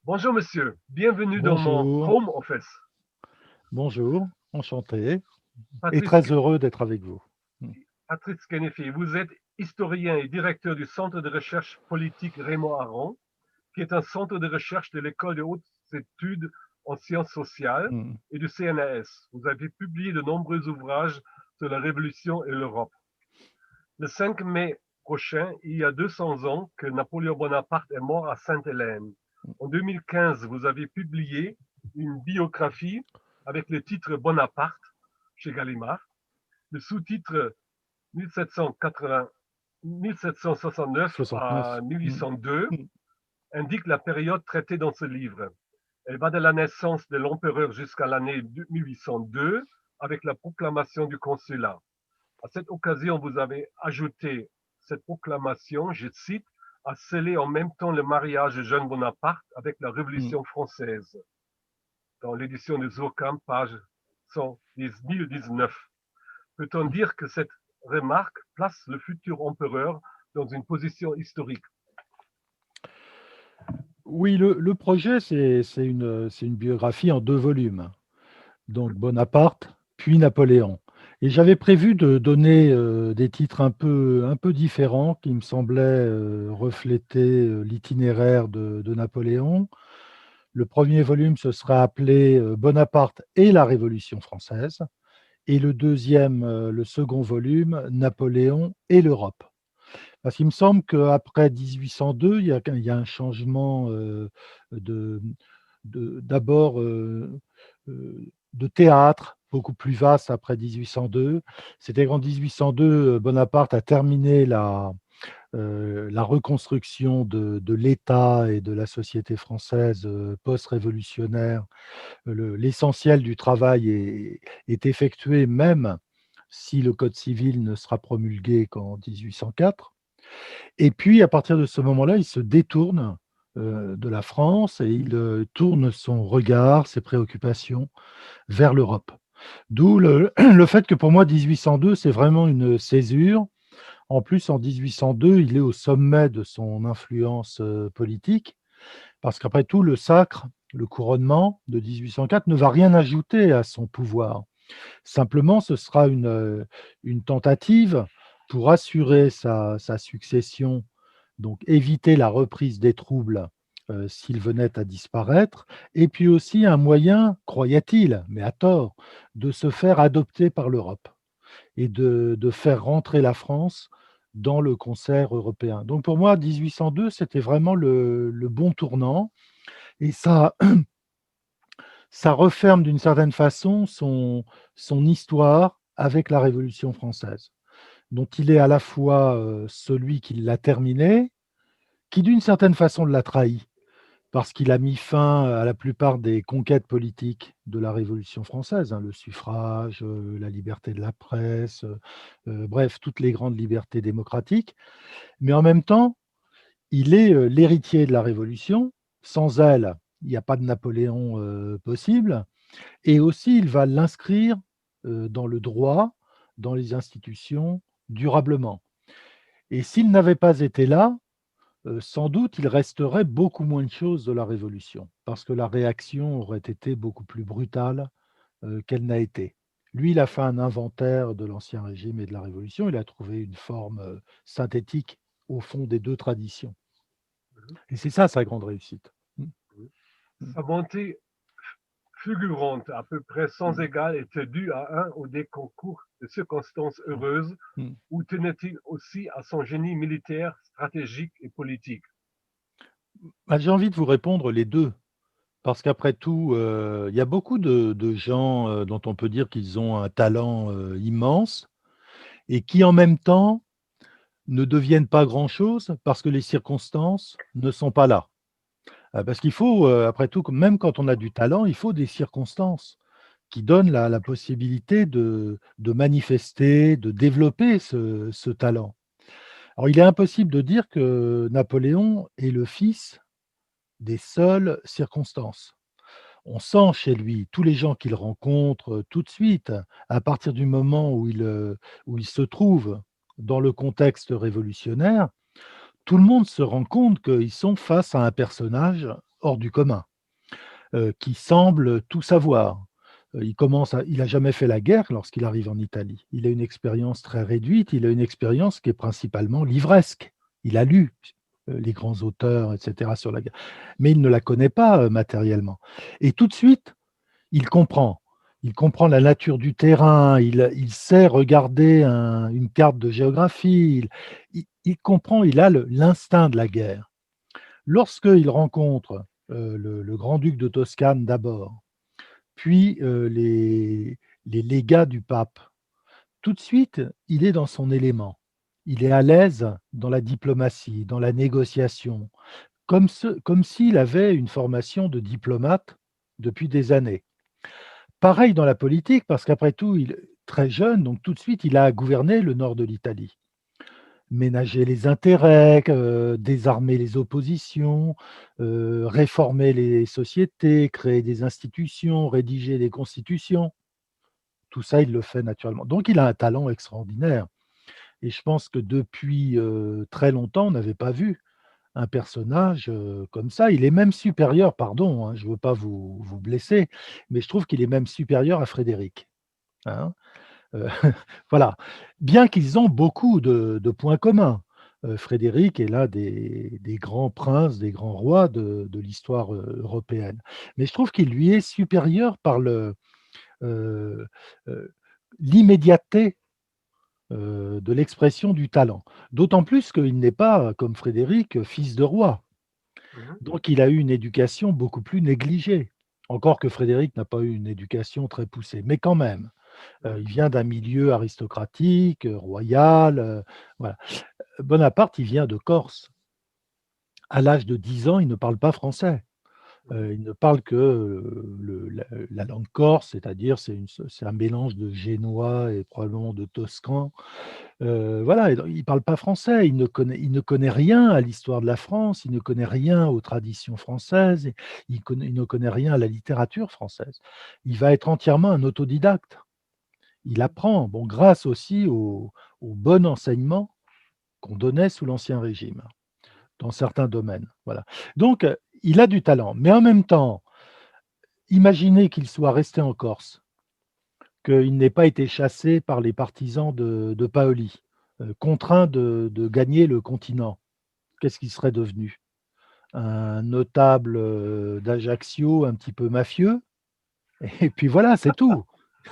Bonjour monsieur, bienvenue dans mon Bonjour, home office. bonjour, enchanté et Patrice, très heureux d'être avec vous. Mm. Patrice Kenefi, vous êtes historien et directeur du Centre de recherche politique Raymond Aron, qui est un centre de recherche de l'École de hautes études en sciences sociales Mm. et du CNRS. Vous avez publié de nombreux ouvrages sur la Révolution et l'Europe. Le 5 mai prochain, il y a 200 ans que Napoléon Bonaparte est mort à Sainte-Hélène. En 2015, vous avez publié une biographie avec le titre Bonaparte chez Gallimard. Le sous-titre 1780, 1769 à 69. Mm. 1802 Mm. indique la période traitée dans ce livre. Elle va de la naissance de l'empereur jusqu'à l'année 1802 avec la proclamation du consulat. À cette occasion, vous avez ajouté cette proclamation, je cite, a scellé en même temps le mariage de Jeanne Bonaparte avec la Mm. Révolution française, dans l'édition de Zurkam, page 1019. Peut-on dire que cette remarque place le futur empereur dans une position historique? Oui, le projet, c'est une biographie en 2 volumes. Donc Bonaparte, puis Napoléon. Et j'avais prévu de donner des titres un peu différents qui me semblaient refléter l'itinéraire de Napoléon. Le premier volume, ce serait appelé Bonaparte et la Révolution française. Et le second volume, Napoléon et l'Europe. Parce qu'il me semble qu'après 1802, il y a un changement de, d'abord de théâtre beaucoup plus vaste après 1802. C'était qu'en 1802, Bonaparte a terminé la reconstruction de l'État et de la société française post-révolutionnaire. L'essentiel du travail est effectué, même si le Code civil ne sera promulgué qu'en 1804. Et puis, à partir de ce moment-là, il se détourne de la France et il tourne son regard, ses préoccupations vers l'Europe. D'où le fait que pour moi, 1802, c'est vraiment une césure. En plus, en 1802, il est au sommet de son influence politique, parce qu'après tout, le sacre, le couronnement de 1804 ne va rien ajouter à son pouvoir. Simplement, ce sera une tentative pour assurer sa succession, donc éviter la reprise des troubles s'ils venaient à disparaître, et puis aussi un moyen, croyait-il, mais à tort, de se faire adopter par l'Europe et de faire rentrer la France dans le concert européen. Donc pour moi, 1802, c'était vraiment le bon tournant, et ça referme d'une certaine façon son histoire avec la Révolution française, dont il est à la fois celui qui l'a terminée, qui d'une certaine façon l'a trahi, parce qu'il a mis fin à la plupart des conquêtes politiques de la Révolution française, hein, le suffrage, la liberté de la presse, bref, toutes les grandes libertés démocratiques. Mais en même temps, il est l'héritier de la Révolution. Sans elle, il n'y a pas de Napoléon possible. Et aussi, il va l'inscrire dans le droit, dans les institutions, durablement. Et s'il n'avait pas été là, sans doute, il resterait beaucoup moins de choses de la Révolution, parce que la réaction aurait été beaucoup plus brutale qu'elle n'a été. Lui, il a fait un inventaire de l'Ancien Régime et de la Révolution. Il a trouvé une forme synthétique au fond des 2 traditions. Et c'est ça sa grande réussite. Mmh, mmh, Sa montée fulgurante, à peu près sans mmh, égale, était due à un ou des concours de circonstances mmh, heureuses mmh. ou tenait-il aussi à son génie militaire, stratégique et politique? Bah, j'ai envie de vous répondre les 2. Parce qu'après tout, il y a beaucoup de gens, dont on peut dire qu'ils ont un talent, immense et qui, en même temps, ne deviennent pas grand-chose parce que les circonstances ne sont pas là. Parce qu'il faut, après tout, même quand on a du talent, il faut des circonstances qui donnent la possibilité de manifester, de développer ce talent. Alors, il est impossible de dire que Napoléon est le fils des seules circonstances. On sent chez lui, tous les gens qu'il rencontre, tout de suite, à partir du moment où il se trouve dans le contexte révolutionnaire, tout le monde se rend compte qu'ils sont face à un personnage hors du commun, qui semble tout savoir. Il n'a jamais fait la guerre lorsqu'il arrive en Italie. Il a une expérience très réduite, il a une expérience qui est principalement livresque. Il a lu les grands auteurs, etc., sur la guerre, mais il ne la connaît pas matériellement. Et tout de suite, il comprend. Il comprend la nature du terrain, il sait regarder une carte de géographie, il comprend, il a l'instinct de la guerre. Lorsqu'il rencontre le grand-duc de Toscane d'abord, puis les légats du pape, tout de suite, il est dans son élément. Il est à l'aise dans la diplomatie, dans la négociation, comme s'il avait une formation de diplomate depuis des années. Pareil dans la politique, parce qu'après tout, il est très jeune, donc tout de suite, il a gouverné le nord de l'Italie. Ménager les intérêts, désarmer les oppositions, réformer les sociétés, créer des institutions, rédiger des constitutions. Tout ça, il le fait naturellement. Donc il a un talent extraordinaire et je pense que depuis, très longtemps, on n'avait pas vu un personnage, comme ça. Il est même supérieur, pardon, hein, je ne veux pas vous blesser, mais je trouve qu'il est même supérieur à Frédéric, hein. Heu, voilà. Bien qu'ils ont beaucoup de points communs. Frédéric est l'un des grands princes, des grands rois de l'histoire, européenne. Mais je trouve qu'il lui est supérieur par heu heu, l'immédiateté, de l'expression du talent. D'autant plus qu'il n'est pas, comme Frédéric, fils de roi. Mhm. Donc il a eu une éducation beaucoup plus négligée. Encore que Frédéric n'a pas eu une éducation très poussée, mais quand même. Il vient d'un milieu aristocratique, royal, voilà. Bonaparte, il vient de Corse. À l'âge de 10 ans, il ne parle pas français. Mhm. Il ne parle que, la langue corse, c'est-à-dire c'est un mélange de génois et probablement de toscan. Voilà, et donc il ne parle pas français, il ne connaît rien à l'histoire de la France, il ne connaît rien aux traditions françaises, et il ne connaît rien à la littérature française. Il va être entièrement un autodidacte. Il apprend, bon, grâce aussi au bon enseignement qu'on donnait sous l'Ancien Régime, dans certains domaines, voilà. Donc, il a du talent, mais en même temps, imaginez qu'il soit resté en Corse, qu'il n'ait pas été chassé par les partisans de Paoli, contraint de gagner le continent. Qu'est-ce qu'il serait devenu? Un notable, d'Ajaccio, un petit peu mafieux, et puis voilà, c'est tout.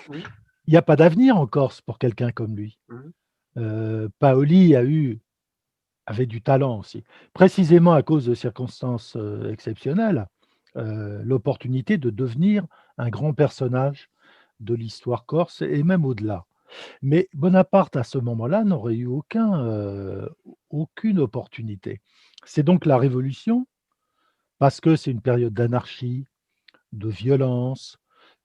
Oui. Il n'y a pas d'avenir en Corse pour quelqu'un comme lui. Mhm. Paoli avait du talent aussi. Précisément à cause de circonstances, exceptionnelles, l'opportunité de devenir un grand personnage de l'histoire corse et même au-delà. Mais Bonaparte, à ce moment-là, n'aurait eu aucune opportunité. C'est donc la Révolution, parce que c'est une période d'anarchie, de violence,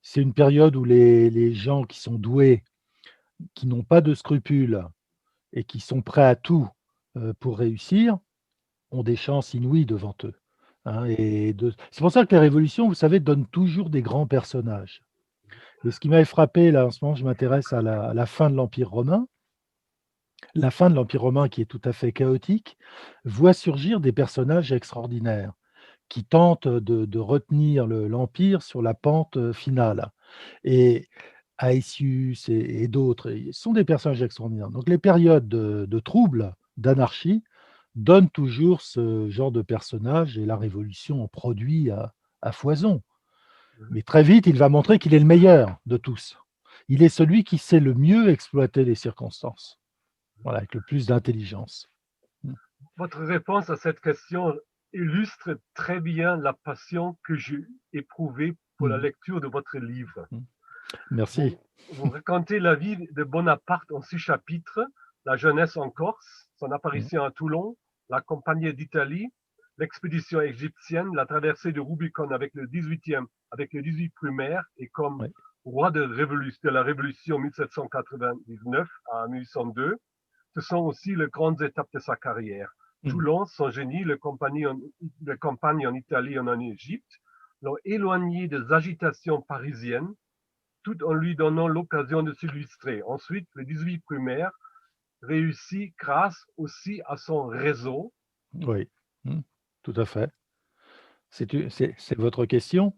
c'est une période où les gens qui sont doués, qui n'ont pas de scrupules et qui sont prêts à tout, pour réussir, ont des chances inouïes devant eux, hein, c'est pour ça que les révolutions, vous savez, donnent toujours des grands personnages. Et ce qui m'avait frappé, là, en ce moment, je m'intéresse à la fin de l'Empire romain. La fin de l'Empire romain, qui est tout à fait chaotique, voit surgir des personnages extraordinaires qui tentent de retenir l'empire sur la pente, finale. Et Aetius et d'autres, ils sont des personnages extraordinaires. Donc les périodes de troubles, d'anarchie, donnent toujours ce genre de personnages et la Révolution en produit à foison. Mhm. Mais très vite, il va montrer qu'il est le meilleur de tous. Il est celui qui sait le mieux exploiter les circonstances, voilà, avec le plus d'intelligence. Mmh, Votre réponse à cette question illustre très bien la passion que j'ai éprouvée pour la mmh, lecture de votre livre. mmh. Merci. Vous racontez la vie de Bonaparte en 6 chapitres: la jeunesse en Corse, son Mmh, apparition à Toulon, la Compagnie d'Italie, l'expédition égyptienne, la traversée du Rubicon avec le 18 primaire et comme oui. roi de la Révolution 1799 à 1802. Ce sont aussi les grandes étapes de sa carrière. Mmh, Toulon, son génie, les campagnes en Italie et en Égypte l'ont éloigné des agitations parisiennes tout en lui donnant l'occasion de s'illustrer. Ensuite, le 18 primaire réussit grâce aussi à son réseau. oui. Mmh, tout à fait. C'est votre question?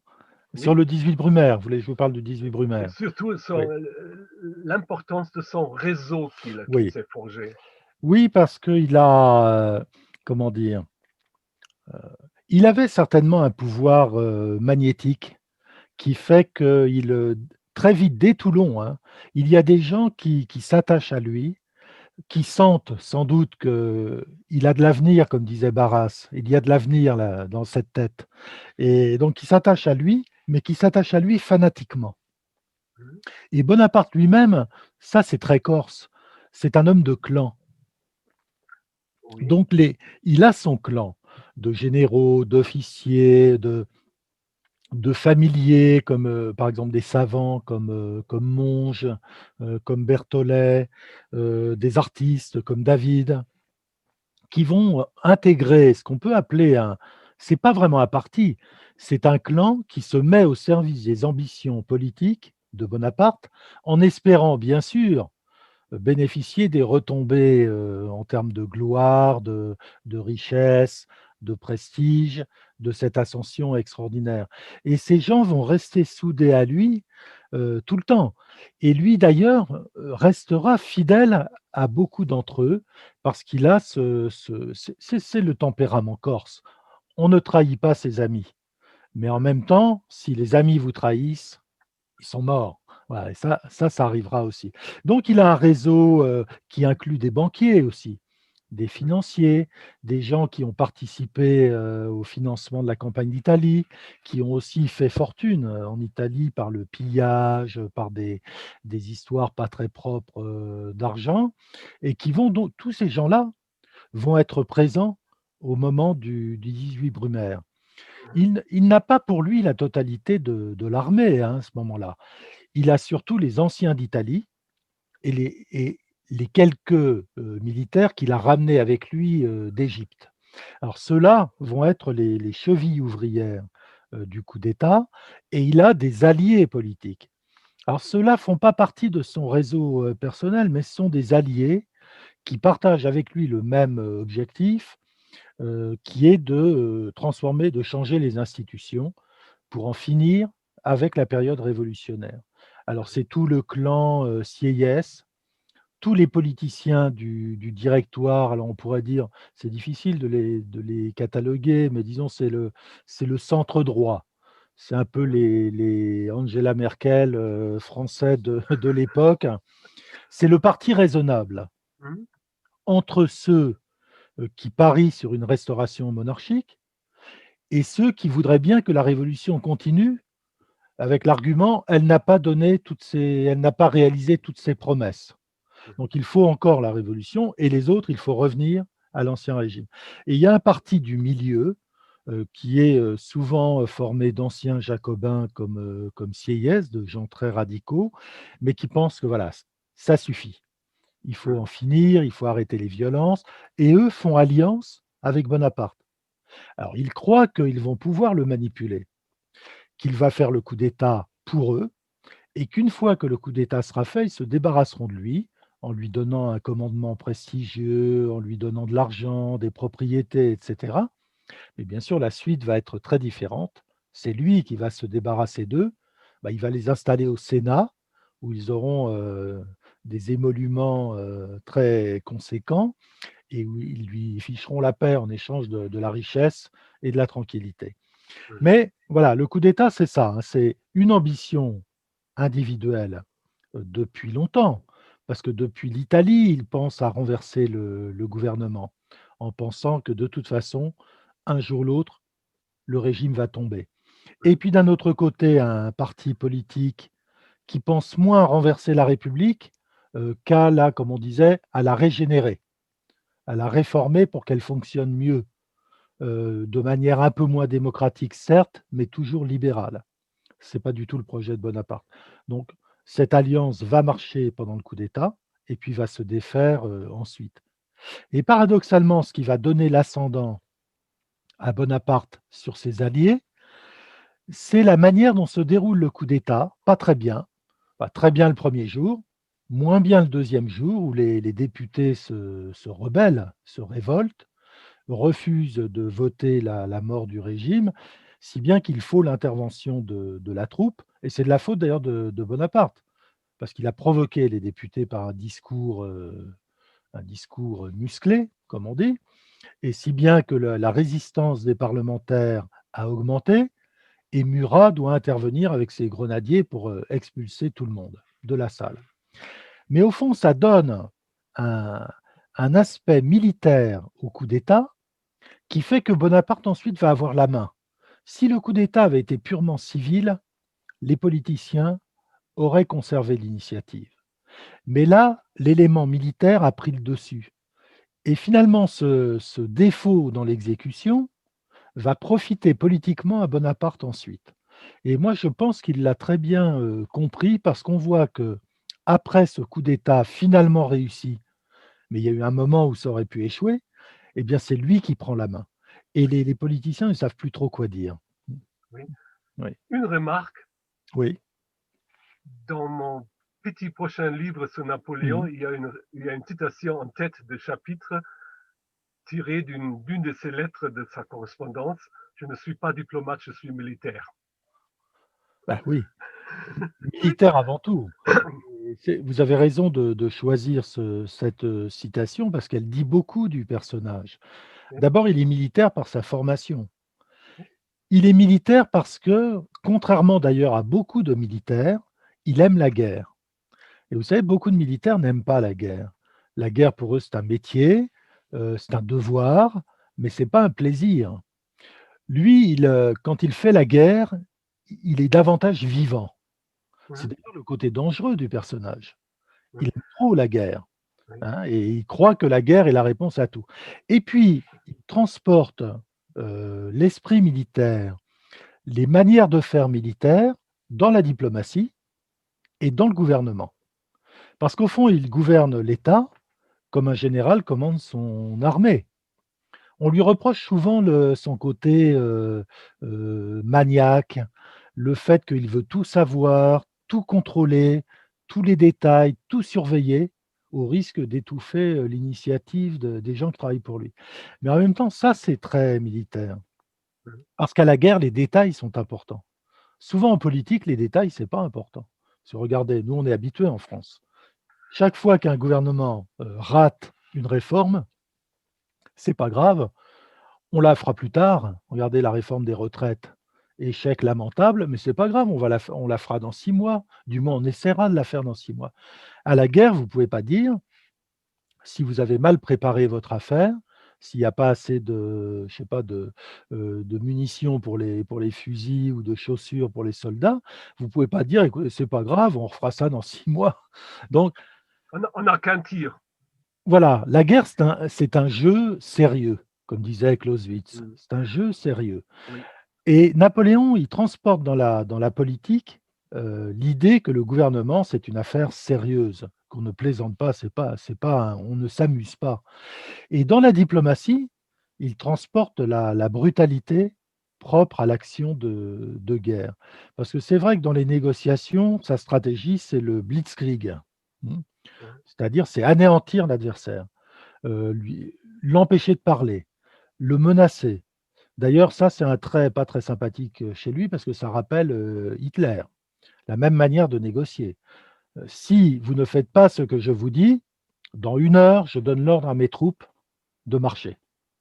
Sur Oui, le 18 Brumaire, vous voulez que je vous parle du 18 et Brumaire? surtout Oui. l'importance de son réseau qu'il Oui. s'est forgé. Oui, parce qu'il a, comment dire? Il avait certainement un pouvoir, magnétique qui fait qu'il, très vite, dès Toulon, hein, il y a des gens qui s'attachent à lui, qui sentent sans doute qu'il a de l'avenir, comme disait Barras. Il y a de l'avenir là, dans cette tête et donc qui s'attachent à lui, mais qui s'attachent à lui fanatiquement Mhm. et Bonaparte lui-même, ça c'est très corse, c'est un homme de clan. Oui. Donc il a son clan de généraux, d'officiers, de familiers comme, par exemple des savants comme Monge, comme Berthollet, des artistes comme David, qui vont, intégrer ce qu'on peut appeler un c'est pas vraiment un parti, c'est un clan qui se met au service des ambitions politiques de Bonaparte, en espérant bien sûr, bénéficier des retombées, en termes de gloire, de richesse, de prestige, de cette ascension extraordinaire et ces gens vont rester soudés à lui, tout le temps et lui d'ailleurs, restera fidèle à beaucoup d'entre eux parce qu'il a c'est le tempérament corse. On ne trahit pas ses amis, mais en même temps, si les amis vous trahissent, ils sont morts. Voilà et ça arrivera aussi. Donc il a un réseau, qui inclut des banquiers aussi, des financiers, des gens qui ont participé, au financement de la campagne d'Italie, qui ont aussi fait fortune, en Italie par le pillage, par des histoires pas très propres, d'argent et qui vont donc tous ces gens-là vont être présents au moment du 18 Brumaire. Il n'a pas pour lui la totalité de l'armée, hein, à ce moment-là. Il a surtout les anciens d'Italie et les quelques, militaires qu'il a ramenés avec lui, d'Égypte. Alors ceux-là vont être les chevilles ouvrières, du coup d'État et il a des alliés politiques. Alors ceux-là font pas partie de son réseau, personnel, mais ce sont des alliés qui partagent avec lui le même, objectif, qui est de, transformer, de changer les institutions pour en finir avec la période révolutionnaire. Alors c'est tout le clan, Sieyès, tous les politiciens du directoire, alors on pourrait dire, c'est difficile de les cataloguer, mais disons c'est le centre droit. C'est un peu Mhm. les Angela Merkel, français de l'époque. C'est le parti raisonnable Mhm. entre ceux, qui parient sur une restauration monarchique et ceux qui voudraient bien que la révolution continue avec l'argument: Elle n'a pas réalisé toutes ses promesses. Donc il faut encore la révolution et les autres, il faut revenir à l'ancien régime. Et il y a un parti du milieu, qui est, souvent, formé d'anciens jacobins comme Sieyès, de gens très radicaux, mais qui pensent que voilà, ça suffit. Il faut en Mhm. finir, il faut arrêter les violences et eux font alliance avec Bonaparte. Alors ils croient qu'ils vont pouvoir le manipuler, qu'il va faire le coup d'État pour eux et qu'une fois que le coup d'État sera fait, ils se débarrasseront de lui en lui donnant un commandement prestigieux, en lui donnant de l'argent, des propriétés, et cetera. Mais bien sûr, la suite va être très différente. C'est lui qui va se débarrasser d'eux. Bah, il va les installer au Sénat, où ils auront, des émoluments, très conséquents et où ils lui ficheront la paix en échange de la richesse et de la tranquillité. Mhm. Mais voilà, le coup d'État, c'est ça, hein, c'est une ambition individuelle, depuis longtemps, parce que depuis l'Italie, il pense à renverser le gouvernement, en pensant que de toute façon, un jour ou l'autre, le régime va tomber. Et Mhm. puis d'un autre côté, un parti politique qui pense moins à renverser la République, qu'à la comme on disait, à la régénérer, à la réformer pour qu'elle fonctionne mieux, de manière un peu moins démocratique certes, mais toujours libérale. C'est pas du tout le projet de Bonaparte. Donc cette alliance va marcher pendant le coup d'État et puis va se défaire, ensuite. Et paradoxalement, ce qui va donner l'ascendant à Bonaparte sur ses alliés, c'est la manière dont se déroule le coup d'État, pas très bien le premier jour, moins bien le deuxième jour où les députés se rebellent, se révoltent, refusent de voter la mort du régime si bien qu'il faut l'intervention de la troupe, et c'est de la faute d'ailleurs de Bonaparte, parce qu'il a provoqué les députés par un discours musclé, comme on dit, et si bien que la résistance des parlementaires a augmenté, et Murat doit intervenir avec ses grenadiers pour expulser tout le monde de la salle. Mais au fond, ça donne un, un aspect militaire au coup d'État qui fait que Bonaparte ensuite va avoir la main. Si le coup d'État avait été purement civil, les politiciens auraient conservé l'initiative. Mais là, l'élément militaire a pris le dessus. Et finalement, ce défaut dans l'exécution va profiter politiquement à Bonaparte ensuite. Et moi, je pense qu'il l'a très bien compris parce qu'on voit que après ce coup d'État finalement réussi, mais il y a eu un moment où ça aurait pu échouer, eh bien, c'est lui qui prend la main. Et les politiciens ne savent plus trop quoi dire. Oui. Oui. Une remarque, Oui. dans mon petit prochain livre sur Napoléon, Mhm. il y a une citation en tête de chapitre tirée d'une de ses lettres de sa correspondance. Je ne suis pas diplomate, je suis militaire. Bah oui, militaire avant tout. Vous avez raison de choisir cette citation parce qu'elle dit beaucoup du personnage. Oui, D'abord, il est militaire par sa formation. Il est militaire parce que, contrairement d'ailleurs à beaucoup de militaires, il aime la guerre. Et vous savez, beaucoup de militaires n'aiment pas la guerre. La guerre, pour eux, c'est un métier, c'est un devoir, mais c'est pas un plaisir. Lui, quand il fait la guerre, il est davantage vivant. C'est mhm, d'ailleurs le côté dangereux du personnage. oui, Il aime trop la guerre, oui, hein, et il croit que la guerre est la réponse à tout. Et puis, il transporte l'esprit militaire, les manières de faire militaires dans la diplomatie et dans le gouvernement. Parce qu'au fond, il gouverne l'État comme un général commande son armée. On lui reproche souvent son côté maniaque, le fait qu'il veut tout savoir, tout contrôler, tous les détails, tout surveiller, au risque d'étouffer l'initiative des gens qui travaillent pour lui. Mais en même temps, ça, c'est très militaire. mhm. Parce qu'à la guerre, les détails sont importants. Souvent en politique, les détails, c'est pas important. Si vous regardez, nous, on est habitués en France. Chaque fois qu'un gouvernement rate une réforme, c'est pas grave, on la fera plus tard. Regardez la réforme des retraites. Échec lamentable, mais c'est pas grave, on la fera dans 6 mois. Du moins, on essaiera de la faire dans 6 mois. À la guerre, vous ne pouvez pas dire, si vous avez mal préparé votre affaire, s'il n'y a pas assez de, je sais pas, de munitions pour les fusils ou de chaussures pour les soldats, vous ne pouvez pas dire: «Écoutez, c'est pas grave, on refera ça dans 6 mois». Donc On n'a qu'un tir. voilà, la guerre, c'est un jeu sérieux, comme disait Clausewitz. Mhm, C'est un jeu sérieux. oui, Et Napoléon, il transporte dans la politique l'idée que le gouvernement, c'est une affaire sérieuse, qu'on ne plaisante pas, c'est pas on ne s'amuse pas. Et dans la diplomatie, il transporte la brutalité propre à l'action de guerre. Parce que c'est vrai que dans les négociations, sa stratégie, c'est le blitzkrieg. Mmh. mhm, C'est-à-dire, c'est anéantir l'adversaire, l'empêcher de parler, le menacer. D'ailleurs, ça, c'est un trait pas très sympathique, chez lui parce que ça rappelle, Hitler, la même manière de négocier. «Si vous ne faites pas ce que je vous dis, dans 1 heure, je donne l'ordre à mes troupes de marcher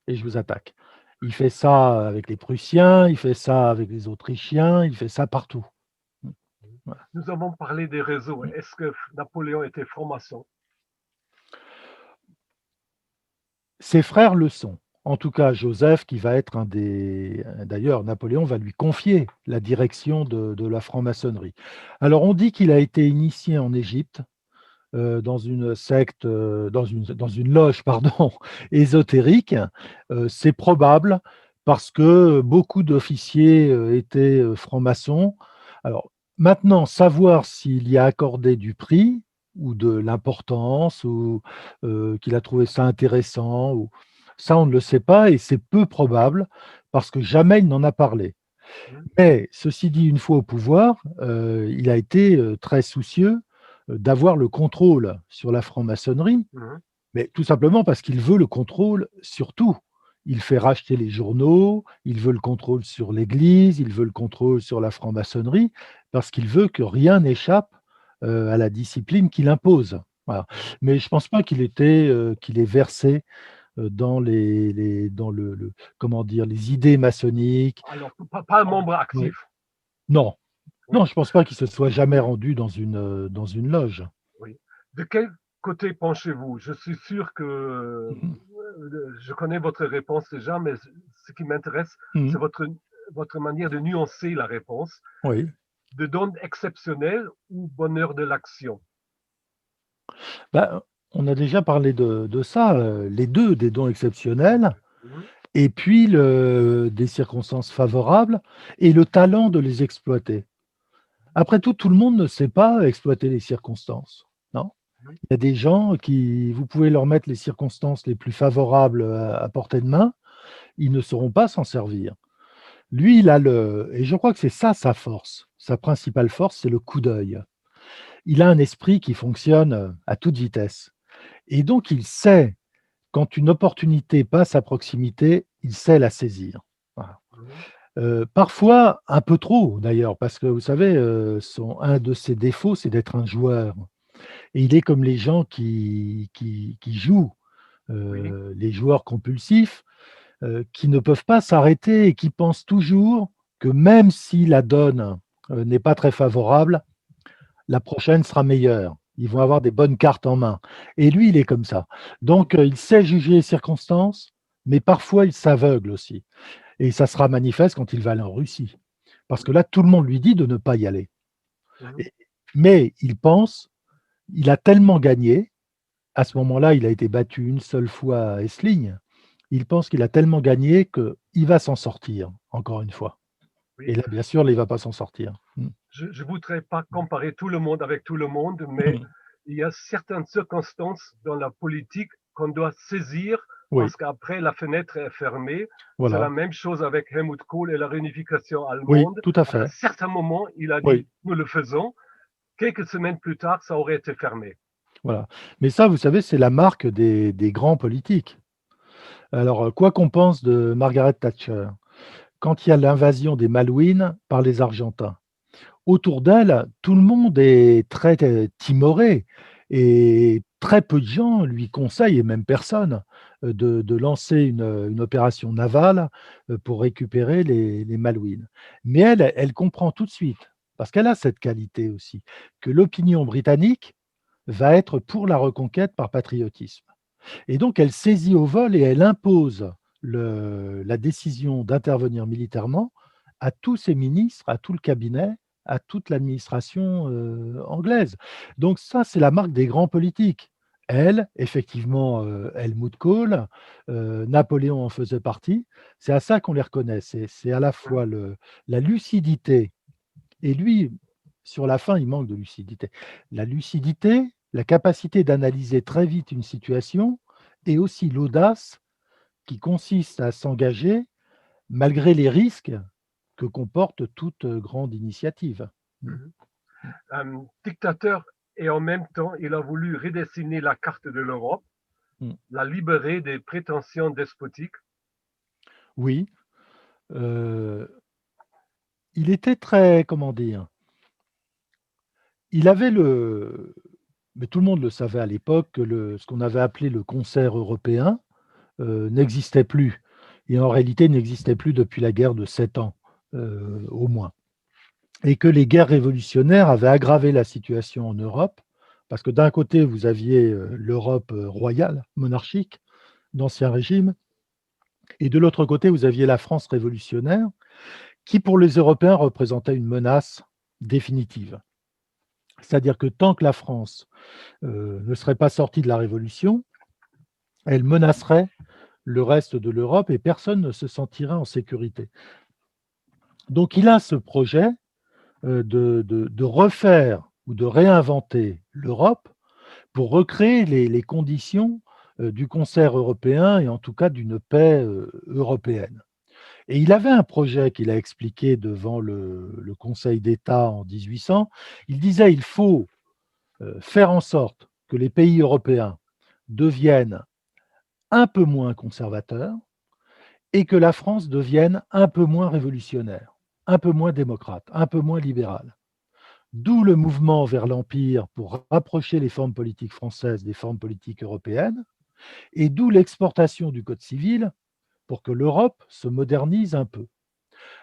et je vous attaque». Il fait ça avec les Prussiens, il fait ça avec les Autrichiens, il fait ça partout. Mmh, mhm. voilà. Nous avons parlé des réseaux. Est-ce que Napoléon était franc-maçon? Ses frères le sont. En tout cas, Joseph, qui va être un des d'ailleurs, Napoléon va lui confier la direction de la franc-maçonnerie. Alors, on dit qu'il a été initié en Égypte, dans une secte, dans une loge, pardon, ésotérique. C'est probable parce que beaucoup d'officiers, étaient, francs-maçons. Alors maintenant, savoir s'il y a accordé du prix ou de l'importance ou, qu'il a trouvé ça intéressant ou ça, on ne le sait pas et c'est peu probable parce que jamais il n'en a parlé. Mhm, Mais ceci dit, une fois au pouvoir, il a été, très soucieux, d'avoir le contrôle sur la franc-maçonnerie, mhm, mais tout simplement parce qu'il veut le contrôle sur tout. il fait racheter les journaux, il veut le contrôle sur l'Église, il veut le contrôle sur la franc-maçonnerie, parce qu'il veut que rien n'échappe à la discipline qu'il impose. Voilà. Mhm. Mais je ne pense pas qu'il est versé dans comment dire, les idées maçonniques. Alors, pas un membre Ouais. actif. Non, Oui, non, je ne pense pas qu'il se soit jamais rendu dans une loge. oui. De quel côté penchez-vous? Je suis sûr que Mhm. je connais votre réponse déjà, mais ce qui m'intéresse, c'est Mhm. votre manière de nuancer la réponse. Oui. De dons exceptionnels ou bonheur de l'action? Bah, on a déjà parlé de ça, les deux, des dons exceptionnels Mhm. et puis des circonstances favorables et le talent de les exploiter. Après tout, tout le monde ne sait pas exploiter les circonstances, non? Oui, Il y a des gens qui vous pouvez leur mettre les circonstances les plus favorables à portée de main, ils ne sauront pas s'en servir. Lui, il a et je crois que c'est ça sa force. Sa principale force, c'est le coup d'œil. Il a un esprit qui fonctionne à toute vitesse et donc il sait quand une opportunité passe à proximité, il sait la saisir. Voilà. mhm. Parfois un peu trop d'ailleurs, parce que vous savez, un de ses défauts, c'est d'être un joueur et il est comme les gens qui jouent, Oui, les joueurs compulsifs, qui ne peuvent pas s'arrêter et qui pensent toujours que même si la donne, n'est pas très favorable, la prochaine sera meilleure. Ils vont oui. avoir des bonnes cartes en main et lui, il est comme ça. Donc il sait juger les circonstances, mais parfois il s'aveugle aussi et ça sera manifeste quand il va aller en Russie. Parce que là, tout le monde lui dit de ne pas y aller Mhm. et mais il pense, il a tellement gagné, à ce moment-là, il a été battu une seule fois à Essling. Il pense qu'il a tellement gagné qu'il va s'en sortir, encore une fois. Et Oui. là, bien sûr, là, il ne va pas s'en sortir. Mmh. Je ne voudrais pas comparer tout le monde avec tout le monde, mais Mmh. il y a certaines circonstances dans la politique qu'on doit saisir Oui, parce qu'après la fenêtre est fermée. C'est la voilà. même chose avec Helmut Kohl et la réunification Oui, allemande. tout à À un fait. certain moment, il a Oui, dit nous le faisons. Quelques semaines plus tard, ça aurait été fermé. voilà. Mais ça, vous savez, c'est la marque des grands politiques. Alors, quoi qu'on pense de Margaret Thatcher, quand il y a l'invasion des Malouines par les Argentins, autour d'elle, tout le monde est très timoré et très peu de gens lui conseillent, et même personne, de lancer une opération navale pour récupérer les Malouines. Mais elle comprend tout de suite, parce qu'elle a cette qualité aussi, que l'opinion britannique va être pour la reconquête par patriotisme. Et donc elle saisit au vol et elle impose la décision d'intervenir militairement à tous ses ministres, à tout le cabinet, à toute l'administration anglaise. Donc ça, c'est la marque des grands politiques. Elle, effectivement, Helmut Kohl, Napoléon en faisait partie. C'est à ça qu'on les reconnaît. C'est à la fois la lucidité, et lui, sur la fin, il manque de lucidité. La lucidité, la capacité d'analyser très vite une situation et aussi l'audace qui consiste à s'engager malgré les risques que comporte toute grande initiative. Mmh. Mhm. Un dictateur et en même temps, il a voulu redessiner la carte de l'Europe, Mmh. la libérer des prétentions despotiques. Oui, heu, il était très, comment dire? Il avait mais tout le monde le savait à l'époque que ce qu'on avait appelé le concert européen, n'existait plus et en réalité n'existait plus depuis la guerre de 7 ans, au moins, et que les guerres révolutionnaires avaient aggravé la situation en Europe parce que d'un côté, vous aviez, l'Europe, royale, monarchique, d'Ancien Régime et de l'autre côté, vous aviez la France révolutionnaire qui, pour les Européens, représentait une menace définitive. C'est-à-dire que tant que la France, ne serait pas sortie de la Révolution, elle menacerait le reste de l'Europe et personne ne se sentirait en sécurité. Donc il a ce projet de refaire ou de réinventer l'Europe pour recréer les conditions du concert européen et en tout cas d'une paix européenne. Et il avait un projet qu'il a expliqué devant le Conseil d'État en 1800. Il disait il faut faire en sorte que les pays européens deviennent un peu moins conservateurs et que la France devienne un peu moins révolutionnaire, un peu moins démocrate, un peu moins libérale. D'où le mouvement vers l'Empire pour rapprocher les formes politiques françaises des formes politiques européennes, et d'où l'exportation du Code civil pour que l'Europe se modernise un peu.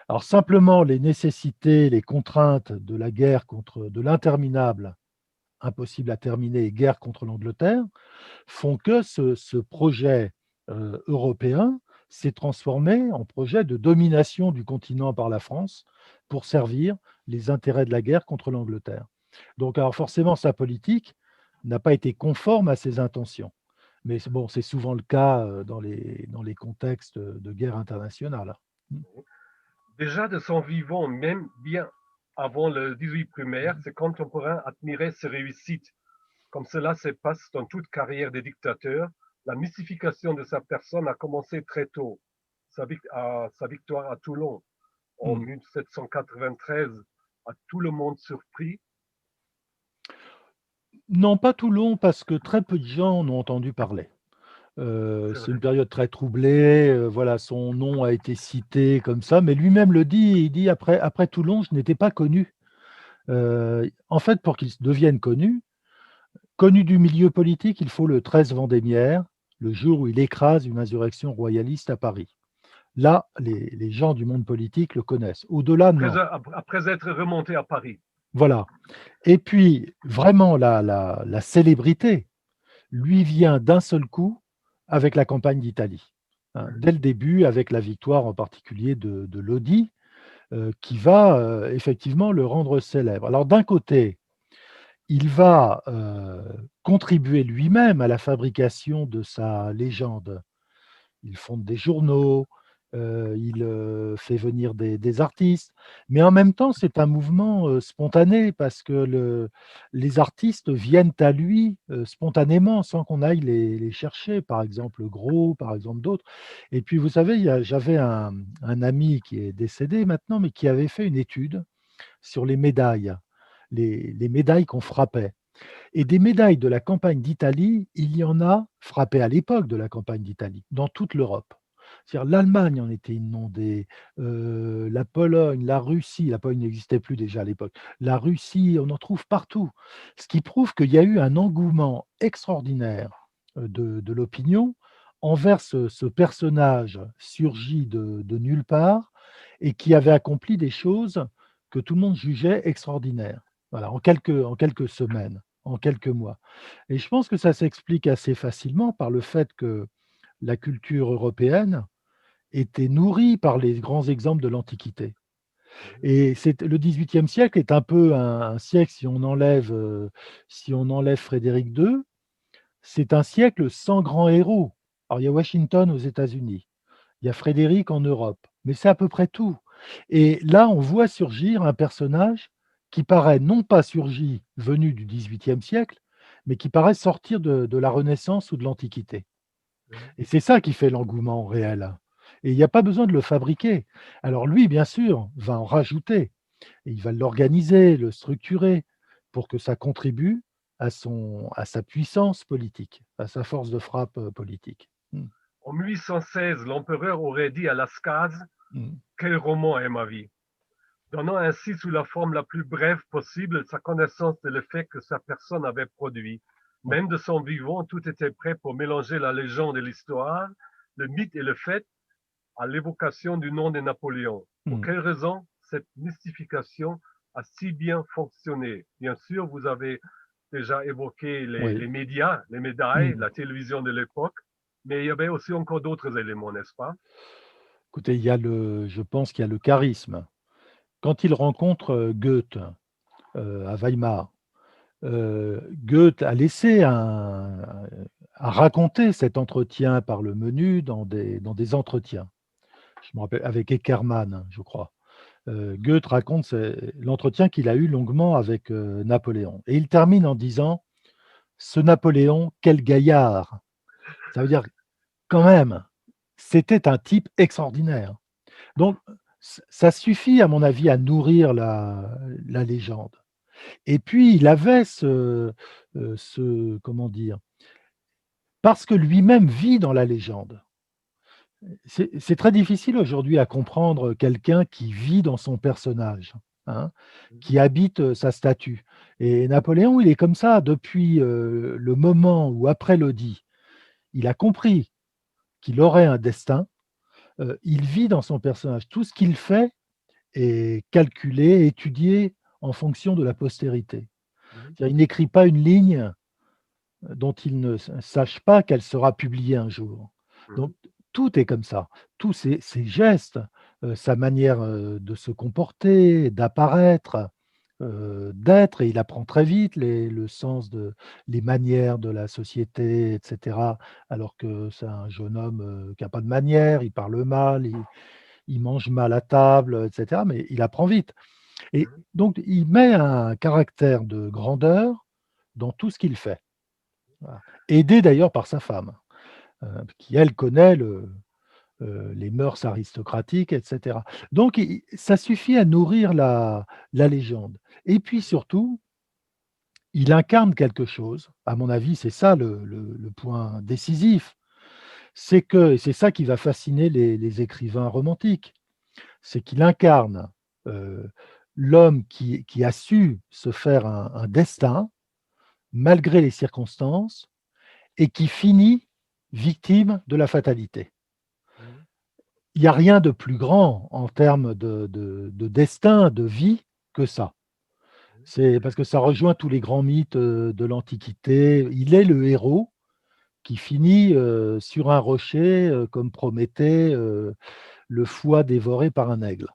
Alors simplement, les nécessités, les contraintes de la guerre contre de l'interminable, impossible à terminer, guerre contre l'Angleterre, font que ce projet européen s'est transformé en projet de domination du continent par la France pour servir les intérêts de la guerre contre l'Angleterre. Donc, alors forcément, sa politique n'a pas été conforme à ses intentions. Mais bon, c'est souvent le cas dans les contextes de guerre internationale. Déjà de son vivant, même bien avant le 18 primaire, ses contemporains admiraient ses réussites. Comme cela se passe dans toute carrière des dictateurs, la mystification de sa personne a commencé très tôt. Sa victoire à Toulon en Mm. 1793 a tout le monde surpris. Non, pas Toulon, parce que très peu de gens en ont entendu parler. C'est C'est vrai. une période très troublée, voilà, son nom a été cité comme ça, mais lui-même le dit, il dit: «Après Toulon, je n'étais pas connu». En fait, pour qu'il devienne connu du milieu politique, il faut le 13 Vendémiaire, le jour où il écrase une insurrection royaliste à Paris. Là, les gens du monde politique le connaissent. Au-delà, non. Après être remonté à Paris. Voilà. Et puis, vraiment, la célébrité lui vient d'un seul coup avec la campagne d'Italie. Hein. Dès le début, avec la victoire en particulier de Lodi, qui va effectivement le rendre célèbre. Alors d'un côté, il va contribuer lui-même à la fabrication de sa légende. Il fonde des journaux, il fait venir des artistes, mais en même temps, c'est un mouvement spontané parce que les artistes viennent à lui spontanément sans qu'on aille les chercher, par exemple Gros, par exemple d'autres. Et puis vous savez, j'avais un ami qui est décédé maintenant, mais qui avait fait une étude sur les médailles, les médailles qu'on frappait. Et des médailles de la campagne d'Italie, il y en a frappées à l'époque de la campagne d'Italie, dans toute l'Europe. C'est-à-dire l'Allemagne en était inondée, la Pologne, la Russie, la Pologne n'existait plus déjà à l'époque, la Russie, on en trouve partout. Ce qui prouve qu'il y a eu un engouement extraordinaire de l'opinion envers ce personnage surgi de nulle part et qui avait accompli des choses que tout le monde jugeait extraordinaires. Voilà, en quelques semaines, en quelques mois. Et je pense que ça s'explique assez facilement par le fait que la culture européenne était nourrie par les grands exemples de l'Antiquité. Et le XVIIIe siècle est un peu un siècle, si on enlève Frédéric II, c'est un siècle sans grands héros. Alors il y a Washington aux États-Unis, il y a Frédéric en Europe, mais c'est à peu près tout. Et là, on voit surgir un personnage qui paraît non pas surgi venu du XVIIIe siècle, mais qui paraît sortir de la Renaissance ou de l'Antiquité. Et c'est ça qui fait l'engouement réel. Et il n'y a pas besoin de le fabriquer. Alors lui, bien sûr, va en rajouter. Et il va l'organiser, le structurer pour que ça contribue à sa puissance politique, à sa force de frappe politique. Mm. En 1816, l'empereur aurait dit à Lascaz: Mm. quel roman est ma vie, donnant ainsi sous la forme la plus brève possible sa connaissance de l'effet que sa personne avait produit. Ouais. Même de son vivant, tout était prêt pour mélanger la légende et l'histoire, le mythe et le fait, à l'évocation du nom de Napoléon. Pour Mm. quelle raison cette mystification a si bien fonctionné? Bien sûr, vous avez déjà évoqué Oui. les médias, les médailles, Mm. la télévision de l'époque, mais il y avait aussi encore d'autres éléments, n'est-ce pas? Écoutez, je pense qu'il y a le charisme. Quand il rencontre Goethe à Weimar, Goethe a a raconté cet entretien par le menu dans des entretiens. Je me rappelle, avec Eckermann, je crois. Goethe raconte l'entretien qu'il a eu longuement avec Napoléon. Et il termine en disant: ce Napoléon, quel gaillard! Ça veut dire, quand même, c'était un type extraordinaire. Donc, ça suffit, à mon avis, à nourrir la légende. Et puis, il avait comment dire, parce que lui-même vit dans la légende. C'est très difficile aujourd'hui à comprendre quelqu'un qui vit dans son personnage, hein, qui habite, sa statue et Napoléon, il est comme ça depuis, le moment où après Lodi, il a compris qu'il aurait un destin, il vit dans son personnage. Tout ce qu'il fait est calculé, étudié en fonction de la postérité. Mhm, C'est-à-dire, il n'écrit pas une ligne dont il ne sache pas qu'elle sera publiée un jour. mhm, Donc tout est comme ça. Tous ses gestes, sa manière, de se comporter, d'apparaître, d'être et il apprend très vite le sens de les manières de la société et cetera, alors que c'est un jeune homme, qui a pas de manières, il parle mal, il mange mal à table, et cetera, mais il apprend vite et mhm, donc il met un caractère de grandeur dans tout ce qu'il fait. Voilà. Aidé d'ailleurs par sa femme, qui elle connaît les mœurs aristocratiques et cetera. Donc ça suffit à nourrir la légende et puis surtout, il incarne quelque chose. À mon avis, c'est ça le point décisif. C'est que et c'est ça qui va fasciner les écrivains romantiques, c'est qu'il incarne, heu, l'homme qui a su se faire un destin malgré les circonstances et qui finit victime de la fatalité. mhm, Il y a rien de plus grand en termes de destin, de vie que ça. C'est parce que ça rejoint tous les grands mythes, de l'Antiquité. Il est le héros qui finit, sur un rocher, comme Prométhée, le foie dévoré par un aigle.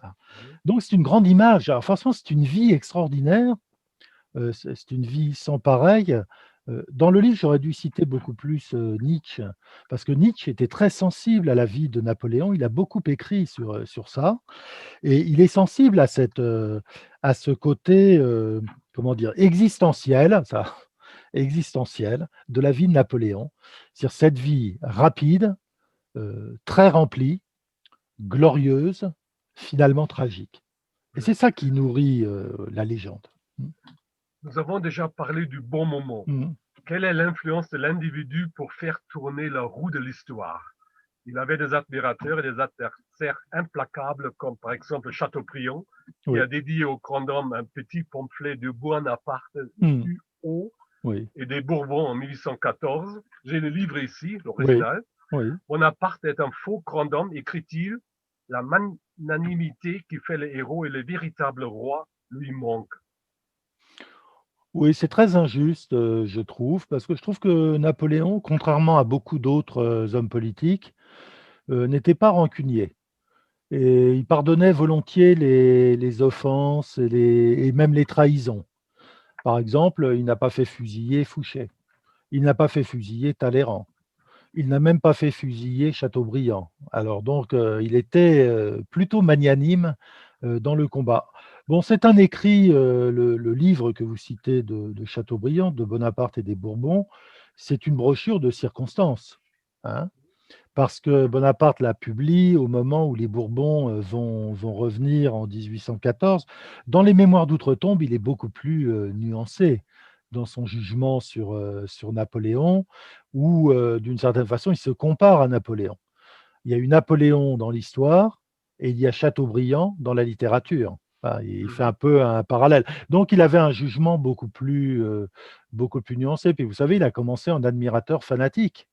Voilà. mhm, Donc c'est une grande image. Alors franchement, c'est une vie extraordinaire. C'est une vie sans pareille. Dans le livre, j'aurais dû citer beaucoup plus, Nietzsche, parce que Nietzsche était très sensible à la vie de Napoléon. Il a beaucoup écrit sur ça et il est sensible à ce côté, comment dire? Existentiel, ça, existentiel de la vie de Napoléon. C'est-à-dire cette vie rapide, très remplie, glorieuse, finalement tragique et mhm. c'est ça qui nourrit, la légende. Mmh. Nous avons déjà parlé du bon moment. Mmh. Quelle est l'influence de l'individu pour faire tourner la roue de l'histoire? Il avait des admirateurs et des adversaires implacables, comme par exemple Chateaubriand, qui Oui. a dédié au grand homme un petit pamphlet de Bonaparte Mmh. UO Oui, et des Bourbons en 1814. J'ai le livre ici, oui, l'original. oui. Bonaparte est un faux grand homme, écrit-il. La magnanimité qui fait le héros et le véritable roi lui manque. Oui, c'est très injuste, je trouve, parce que je trouve que Napoléon, contrairement à beaucoup d'autres, hommes politiques, n'était pas rancunier et il pardonnait volontiers les offenses et même les trahisons. Par exemple, il n'a pas fait fusiller Fouché, il n'a pas fait fusiller Talleyrand, il n'a même pas fait fusiller Chateaubriand. Alors donc, il était, plutôt magnanime, dans le combat. Bon, c'est un écrit, le livre que vous citez de Chateaubriand, de Bonaparte et des Bourbons, c'est une brochure de circonstances, hein. Parce que Bonaparte la publie au moment où les Bourbons, vont revenir en 1814. Dans les Mémoires d'outre-tombe, il est beaucoup plus, nuancé dans son jugement sur Napoléon où, d'une certaine façon, il se compare à Napoléon. Il y a eu Napoléon dans l'histoire et il y a Chateaubriand dans la littérature. Enfin, il fait un Mhm, peu un parallèle. Donc il avait un jugement beaucoup plus nuancé. Puis vous savez, il a commencé en admirateur fanatique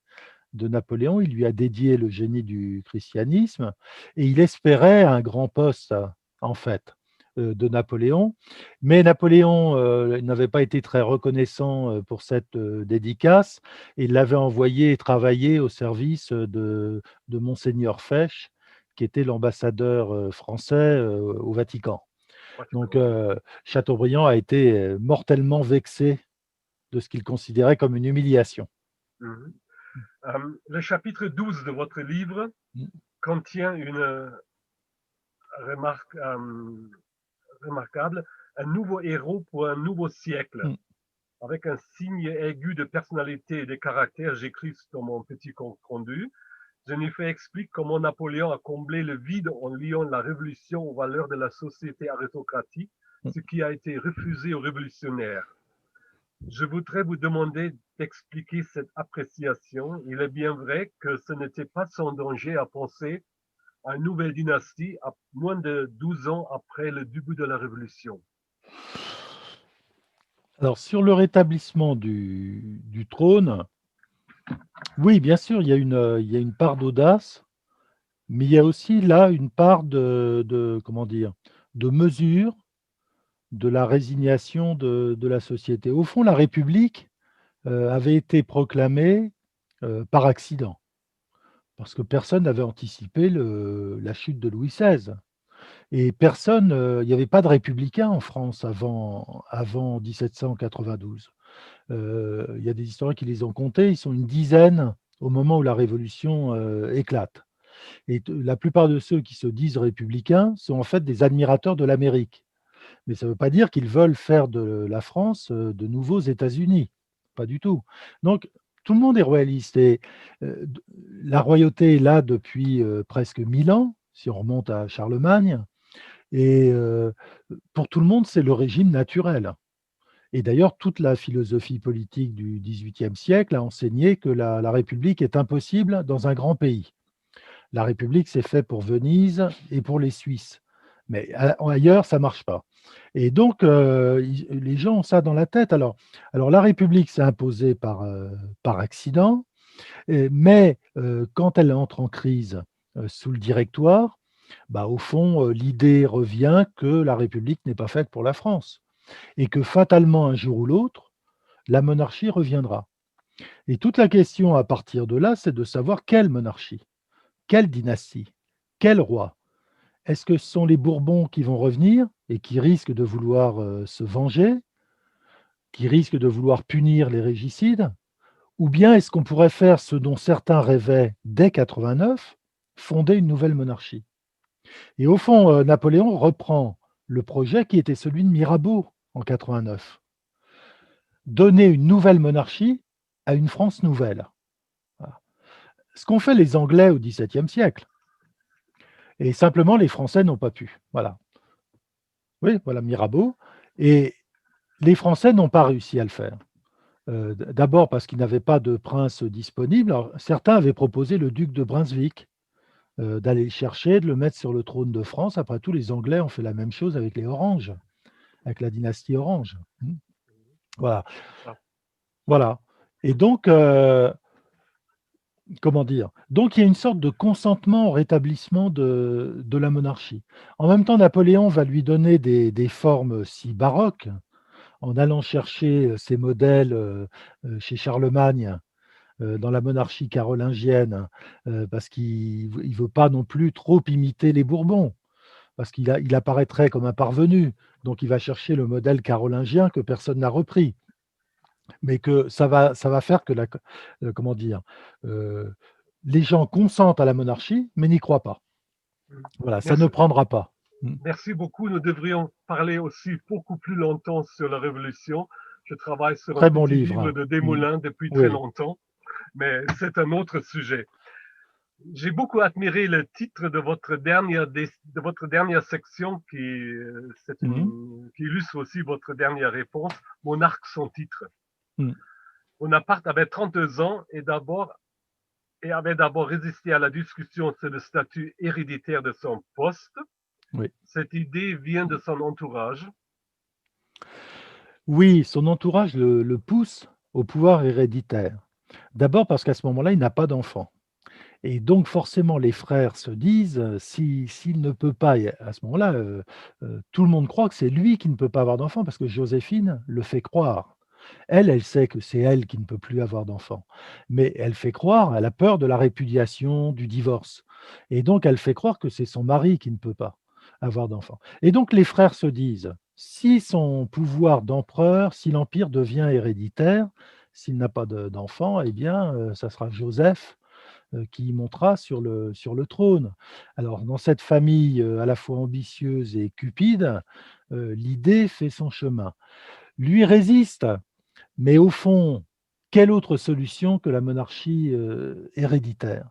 de Napoléon. Il lui a dédié le génie du christianisme et il espérait un grand poste, en fait, de Napoléon. Mais Napoléon, n'avait pas été très reconnaissant, pour cette, dédicace et il l'avait envoyé travailler au service, de monseigneur Fesch, qui était l'ambassadeur, français, au Vatican. Donc, pratiquement. Chateaubriand a été, mortellement vexé de ce qu'il considérait comme une humiliation. Mhm. Le chapitre 12 de votre livre Mmh, contient une remarque remarquable, un nouveau héros pour un nouveau siècle, mmh. avec un signe aigu de personnalité et de caractère, j'écris dans mon petit compte rendu. Jennifer explique comment Napoléon a comblé le vide en liant la révolution aux valeurs de la société aristocratique, Mmh. ce qui a été refusé aux révolutionnaires. Je voudrais vous demander d'expliquer cette appréciation. Il est bien vrai que ce n'était pas sans danger à penser à une nouvelle dynastie à moins de 12 ans après le début de la Révolution. Alors, sur le rétablissement du trône, oui, bien sûr, il y a une part d'audace, mais il y a aussi là une part comment dire, de mesure, de la résignation de la société. Au fond, la République avait été proclamée par accident, parce que personne n'avait anticipé la chute de Louis XVI. Et personne, il n'y avait pas de républicains en France avant 1792. Il y a des historiens qui les ont comptés, ils sont une dizaine au moment où la Révolution éclate. Et la plupart de ceux qui se disent républicains sont en fait des admirateurs de l'Amérique. Mais ça ne veut pas dire qu'ils veulent faire de la France de nouveaux États-Unis. Pas du tout. Donc, tout le monde est royaliste. Et la royauté est là depuis presque 1000 ans, si on remonte à Charlemagne. Et pour tout le monde, c'est le régime naturel. Et d'ailleurs, toute la philosophie politique du XVIIIe siècle a enseigné que la République est impossible dans un grand pays. La République, c'est fait pour Venise et pour les Suisses. Mais ailleurs, ça ne marche pas. Et donc, les gens ont ça dans la tête. Alors la République s'est imposée par accident, mais quand elle entre en crise sous le Directoire, bah, au fond, l'idée revient que la République n'est pas faite pour la France et que fatalement, un jour ou l'autre, la monarchie reviendra. Et toute la question à partir de là, c'est de savoir quelle monarchie, quelle dynastie, quel roi. Est-ce que ce sont les Bourbons qui vont revenir et qui risquent de vouloir se venger, qui risquent de vouloir punir les régicides? Ou bien est-ce qu'on pourrait faire ce dont certains rêvaient dès 89, fonder une nouvelle monarchie? Et au fond, Napoléon reprend le projet qui était celui de Mirabeau en 89. Donner une nouvelle monarchie à une France nouvelle. Voilà. Ce qu'ont fait les Anglais au XVIIe siècle. Et simplement, les Français n'ont pas pu. Voilà. Oui, voilà Mirabeau. Et les Français n'ont pas réussi à le faire. D'abord parce qu'ils n'avaient pas de prince disponible. Alors, certains avaient proposé le duc de Brunswick, d'aller le chercher, de le mettre sur le trône de France. Après tout, les Anglais ont fait la même chose avec les Orange, avec la dynastie Orange. Voilà. Ah, Voilà. Et donc, comment dire? Donc il y a une sorte de consentement au rétablissement de la monarchie. En même temps, Napoléon va lui donner des formes si baroques, en allant chercher ces modèles chez Charlemagne, dans la monarchie carolingienne, parce qu'il ne veut pas non plus trop imiter les Bourbons, parce il apparaîtrait comme un parvenu. Donc il va chercher le modèle carolingien que personne n'a repris, mais que ça va faire que comment dire? Heu, les gens consentent à la monarchie, mais n'y croient pas. mm. Voilà, ça ne Merci, prendra pas. Mmh. merci beaucoup. Nous devrions parler aussi beaucoup plus longtemps sur la Révolution. Je travaille sur un Très bon petit livre, livre hein. de Mmh. Desmoulins depuis très Oui. longtemps, mais c'est un autre sujet. J'ai beaucoup admiré le titre de votre dernière section Mmh. qui illustre aussi votre dernière réponse, Monarque sans titre. Mmh. Bonaparte avait 32 ans et avait d'abord résisté à la discussion sur le statut héréditaire de son poste. Oui. Cette idée vient de son entourage. Oui, son entourage le pousse au pouvoir héréditaire. D'abord parce qu'à ce moment-là, il n'a pas d'enfant. Et donc forcément, les frères se disent, si s'il ne peut pas et à ce moment-là, tout le monde croit que c'est lui qui ne peut pas avoir d'enfant parce que Joséphine le fait croire. Elle, elle sait que c'est elle qui ne peut plus avoir d'enfant. Mais elle fait croire, elle a peur de la répudiation, du divorce. Et donc elle fait croire que c'est son mari qui ne peut pas avoir d'enfant. Et donc les frères se disent, si son pouvoir d'empereur, si l'empire devient héréditaire, s'il n'a pas d'enfant, eh bien, ça sera Joseph qui montera sur le trône. Alors, dans cette famille à la fois ambitieuse et cupide, l'idée fait son chemin. Lui résiste, mais au fond, quelle autre solution que la monarchie héréditaire?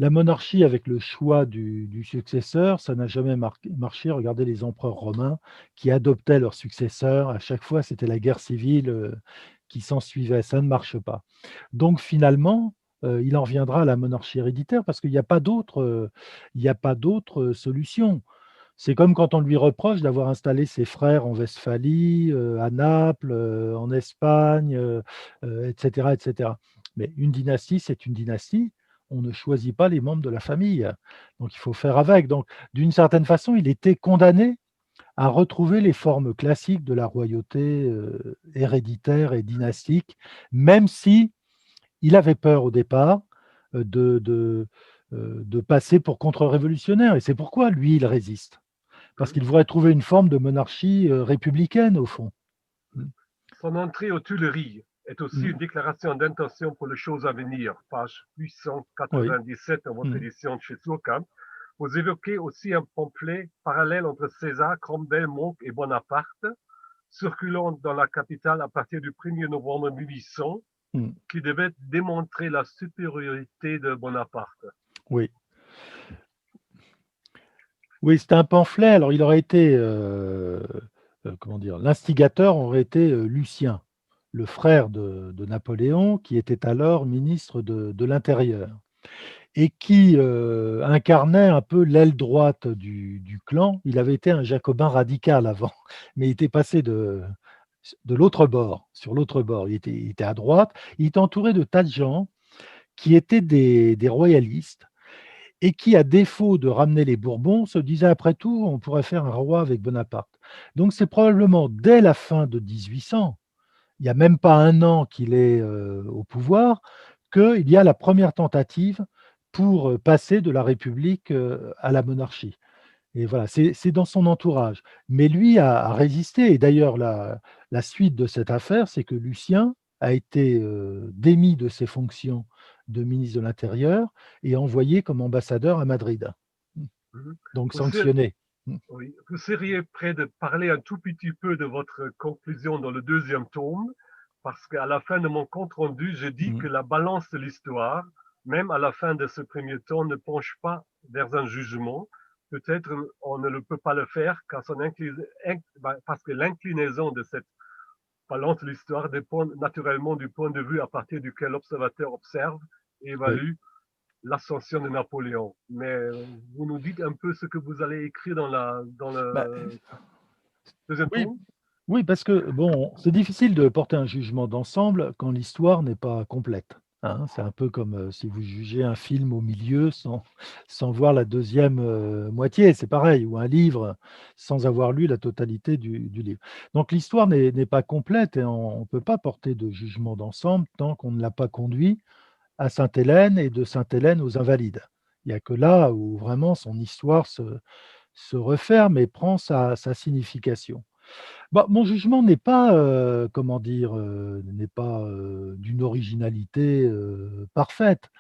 La monarchie avec le choix du successeur, ça n'a jamais marché. Regardez les empereurs romains qui adoptaient leur successeur. À chaque fois, c'était la guerre civile qui s'ensuivait. Ça ne marche pas. Donc finalement, il en reviendra à la monarchie héréditaire parce qu'il n'y a pas d'autre, il n'y a pas d'autre solution. C'est comme quand on lui reproche d'avoir installé ses frères en Westphalie, à Naples, en Espagne, et cetera, et cetera. Mais une dynastie, c'est une dynastie. On ne choisit pas les membres de la famille, donc il faut faire avec. Donc d'une certaine façon, il était condamné à retrouver les formes classiques de la royauté, héréditaire et dynastique, même si il avait peur au départ, de passer pour contre-révolutionnaire et c'est pourquoi lui, il résiste. Parce qu'il voudrait trouver une forme de monarchie, républicaine au fond. Mmh. Son entrée aux Tuileries est aussi Mmh. une déclaration d'intention pour les choses à venir, page Oui. 897 dans votre Mmh. édition de chez Surkamp. Vous évoquez aussi un pamphlet parallèle entre César, Cromwell, Monk et Bonaparte, circulant dans la capitale à partir du 1er novembre 1800, Mmh. qui devait démontrer la supériorité de Bonaparte. Oui. Oui, c'était un pamphlet. Alors il aurait été, comment dire? L'instigateur aurait été, Lucien, le frère de Napoléon, qui était alors ministre de l'Intérieur et qui, incarnait un peu l'aile droite du clan. Il avait été un jacobin radical avant, mais il était passé de l'autre bord, sur l'autre bord. Il était à droite. Il était entouré de tas de gens qui étaient des royalistes et qui, à défaut de ramener les Bourbons, se disaient: «Après tout, on pourrait faire un roi avec Bonaparte». Donc c'est probablement dès la fin de 1800, il n'y a même pas un an qu'il est, au pouvoir, qu'il y a la première tentative pour, passer de la République, à la monarchie et voilà, c'est dans son entourage. Mais lui a résisté et d'ailleurs la suite de cette affaire, c'est que Lucien a été, démis de ses fonctions de ministre de l'Intérieur et envoyé comme ambassadeur à Madrid. Mmh. Mhm. Donc Vous, ser- sanctionné. Mmh. oui, vous seriez prêt de parler un tout petit peu de votre conclusion dans le deuxième tome, parce qu'à la fin de mon compte rendu, je dis Mmh. que la balance de l'histoire, même à la fin de ce premier tome, ne penche pas vers un jugement. Peut-être on ne le peut pas le faire car parce que l'inclinaison de cette balance de l'histoire dépend naturellement du point de vue à partir duquel l'observateur observe et Oui. évalue l'ascension de Napoléon. Mais vous nous dites un peu ce que vous allez écrire dans Bah, le deuxième oui, tome. oui, parce que bon, c'est difficile de porter un jugement d'ensemble quand l'histoire n'est pas complète, hein. C'est un peu comme, si vous jugez un film au milieu sans voir la deuxième moitié, c'est pareil, ou un livre sans avoir lu la totalité du livre. Donc l'histoire n'est pas complète et on ne peut pas porter de jugement d'ensemble tant qu'on ne l'a pas conduit à Sainte-Hélène et de Sainte-Hélène aux Invalides. Il n'y a que là où vraiment son histoire se referme et prend sa signification. Bah, mon jugement n'est pas, comment dire? N'est pas, d'une originalité, parfaite.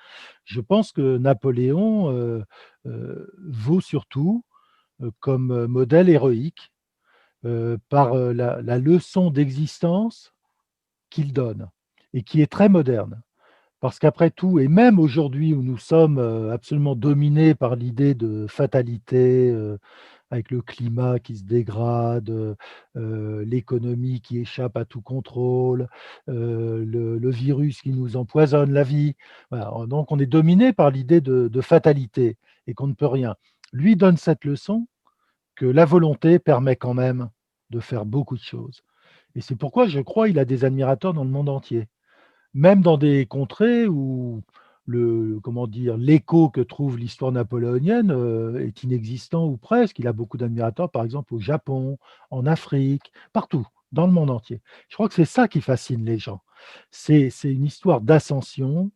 Je pense que Napoléon, vaut surtout, comme, modèle héroïque, par, la leçon d'existence qu'il donne et qui est très moderne. Parce qu'après tout et même aujourd'hui où nous sommes, absolument dominés par l'idée de fatalité, avec le climat qui se dégrade, l'économie qui échappe à tout contrôle, le virus qui nous empoisonne la vie. Voilà, donc on est dominé par l'idée de fatalité et qu'on ne peut rien. Lui donne cette leçon que la volonté permet quand même de faire beaucoup de choses et c'est pourquoi je crois il a des admirateurs dans le monde entier. Même dans des contrées où comment dire? L'écho que trouve l'histoire napoléonienne, est inexistant ou presque. Il a beaucoup d'admirateurs, par exemple, au Japon, en Afrique, partout, dans le monde entier. Je crois que c'est ça qui fascine les gens. C'est une histoire d'ascension,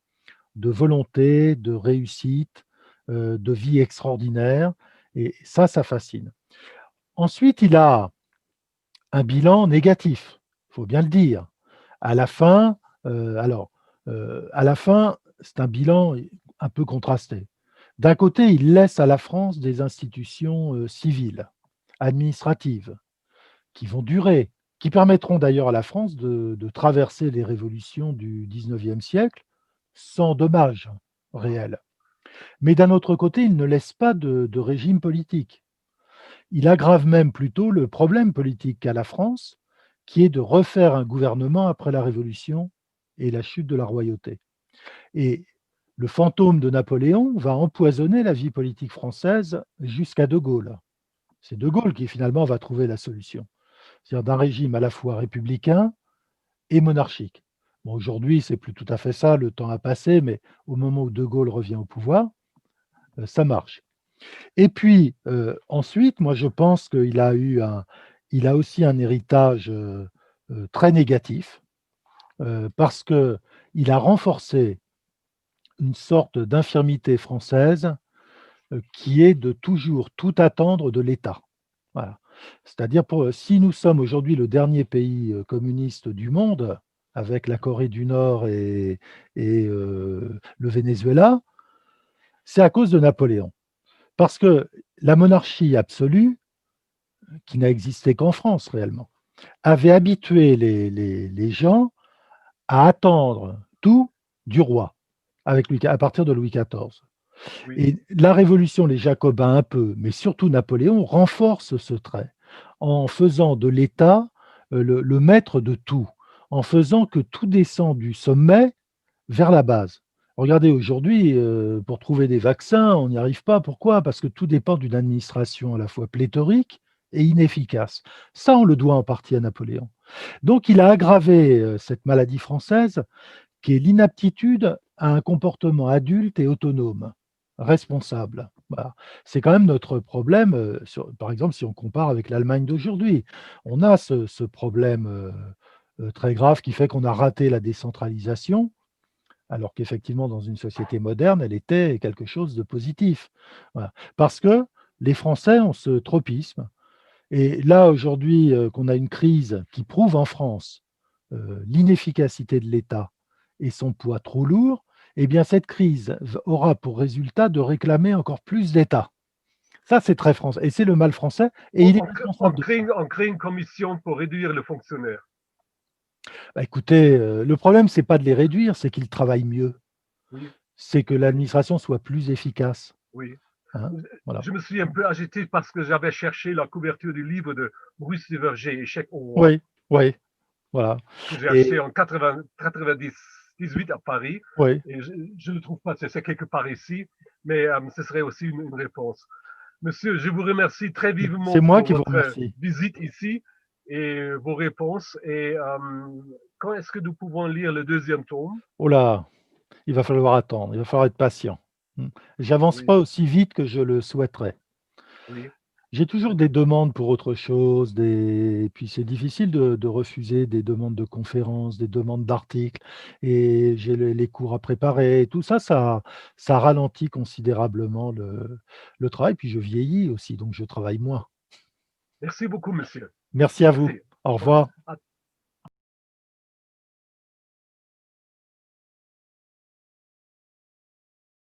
de volonté, de réussite, de vie extraordinaire et ça fascine. Ensuite, il a un bilan négatif, il faut bien le dire. À la fin, alors, à la fin, c'est un bilan un peu contrasté. D'un côté, il laisse à la France des institutions, civiles, administratives, qui vont durer, qui permettront d'ailleurs à la France de traverser les révolutions du 19e siècle sans dommages réels. Mais d'un autre côté, il ne laisse pas de régime politique. Il aggrave même plutôt le problème politique qu'a la France, qui est de refaire un gouvernement après la Révolution et la chute de la royauté. Et le fantôme de Napoléon va empoisonner la vie politique française jusqu'à De Gaulle. C'est De Gaulle qui finalement va trouver la solution, c'est-à-dire d'un régime à la fois républicain et monarchique. Bon, aujourd'hui, c'est plus tout à fait ça, le temps a passé, mais au moment où De Gaulle revient au pouvoir, ça marche. Et puis, ensuite, moi, je pense il a aussi un héritage, très négatif, parce qu'il a renforcé une sorte d'infirmité française, qui est de toujours tout attendre de l'État. Voilà. C'est-à-dire si nous sommes aujourd'hui le dernier pays, communiste du monde, avec la Corée du Nord et le Venezuela, c'est à cause de Napoléon. Parce que la monarchie absolue, qui n'a existé qu'en France réellement, avait habitué les gens à attendre tout du roi, à partir de Louis XIV. Oui, Et la Révolution, les Jacobins un peu, mais surtout Napoléon, renforce ce trait en faisant de l'État le maître de tout, en faisant que tout descend du sommet vers la base. Regardez, aujourd'hui, pour trouver des vaccins, on n'y arrive pas. Pourquoi? Parce que tout dépend d'une administration à la fois pléthorique et inefficace. Ça, on le doit en partie à Napoléon. Donc, il a aggravé cette maladie française qui est l'inaptitude à un comportement adulte et autonome, responsable. Voilà. C'est quand même notre problème, par exemple, si on compare avec l'Allemagne d'aujourd'hui. On a ce problème très grave qui fait qu'on a raté la décentralisation, alors qu'effectivement, dans une société moderne, elle était quelque chose de positif. Voilà. Parce que les Français ont ce tropisme. Et là, aujourd'hui, qu'on a une crise qui prouve en France l'inefficacité de l'État et son poids trop lourd, eh bien, cette crise aura pour résultat de réclamer encore plus d'État. Ça, c'est très français. Et c'est le mal français. Et il est responsable de ça. on crée une commission pour réduire le fonctionnaire. Bah, écoutez, le problème, c'est pas de les réduire, c'est qu'ils travaillent mieux. Oui, C'est que l'administration soit plus efficace. oui. Hein, voilà. Je me suis un peu agité parce que j'avais cherché la couverture du livre de Bruce Verger, Échec au roi, Oui, oui, voilà. que j'ai acheté Et en 98 à Paris. oui, Et je ne le trouve pas, c'est quelque part ici, mais ce serait aussi une réponse. Monsieur, je vous remercie très c'est vivement moi pour qui vous votre remercie. visite ici et vos réponses. Et quand est-ce que nous pouvons lire le deuxième tome? Oh là, il va falloir attendre, il va falloir être patient. Mmh. J'avance Oui, pas aussi vite que je le souhaiterais. oui. J'ai toujours des demandes pour autre chose, et puis c'est difficile de refuser des demandes de conférences, des demandes d'articles, et j'ai les cours à préparer et tout ça, ça ralentit considérablement le travail. Puis je vieillis aussi, donc je travaille moins. Merci beaucoup, monsieur. Merci à vous. Merci. Au Au revoir. revoir.